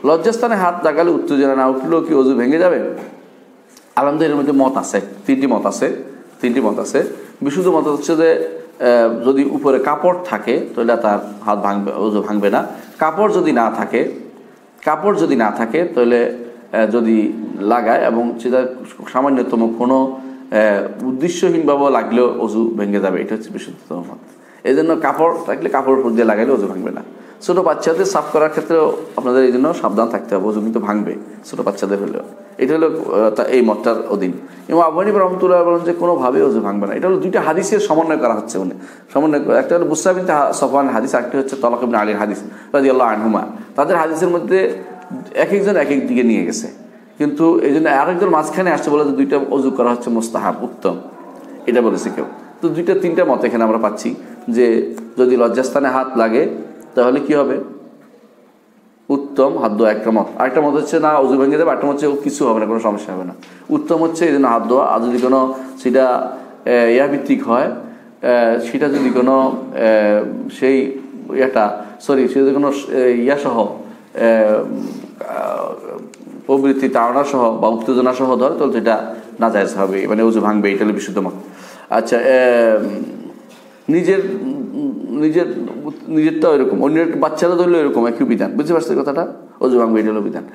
লজ্জাস্থানে হাত লাগালে উত্তেজনা না উঠলেও কি অজু ভেঙে যাবে? আলহামদুলিল্লাহ এর মধ্যে মত আছে, তিনটি মত আছে। বিশুদ্ধ মত হচ্ছে যে যদি উপরে কাপড় থাকে তাহলে তার হাত ভাঙবে, অজু ভাঙবে না। কাপড় যদি না থাকে তাহলে যদি লাগায় এবং সেটা সামান্যতম কোনো উদ্দেশ্যহীনভাবে লাগলেও অজু ভেঙে যাবে, এটা হচ্ছে বিশুদ্ধতম মত। এই জন্য কাপড় থাকলে কাপড় উপর দিয়ে লাগাইলে অজু ভাঙবে না। ছোটো বাচ্চাদের সাফ করার ক্ষেত্রেও আপনাদের এই জন্য সাবধান থাকতে হবে, অজু কিন্তু ভাঙবে ছোটো বাচ্চাদের হলেও। এটা হলো এই মতটার অধীন। এবং আবু হানিফা রাহমাতুল্লাহ বলেন যে কোনোভাবে অজু ভাঙবে না। এটা হলো দুইটা হাদিসের সমন্বয় করা হচ্ছে, একটা হলো বুসরা বিনতে সফওয়ান হাদিস, আরেকটি হচ্ছে তালাক ইবনে আলীর হাদিস রাদিয়াল্লাহু আনহুমা। তাদের হাদিসের মধ্যে এক একজন এক এক দিকে নিয়ে গেছে, কিন্তু এই জন্য আরেকজন মাঝখানে আসছে বলে যে দুইটা অজু করা হচ্ছে মুস্তাহাব, উত্তম, এটা বলেছে কেউ। তো দুইটা তিনটা মত এখানে আমরা পাচ্ছি যে যদি লজ্জাস্থানে হাত লাগে তাহলে কি হবে? উত্তম, হাত ধোয়া একটা মত। আরেকটা মত হচ্ছে না অজু ভেঙে দেবে, আরেকটা হচ্ছে কিছু হবে না, কোনো সমস্যা হবে না। উত্তম হচ্ছে এই জন্য হাত ধোয়া। আর যদি কোনো সেটা ভিত্তিক হয়, সেটা যদি কোনো সেটা যদি কোনো সহ প্রবৃত্তি তাড়না সহ বা উত্তেজনা সহ ধরে তাহলে সেটা নাজায়েজ হবে, মানে অজু ভাঙবে, এটা হলো বিশুদ্ধ মত। আচ্ছা, নিজেরটাও এরকম, অন্যের বাচ্চারা ধরলেও এরকম একই বিধান, বুঝতে পারছি কথাটা? অজু ভাঙবে, এটা হলো বিধান।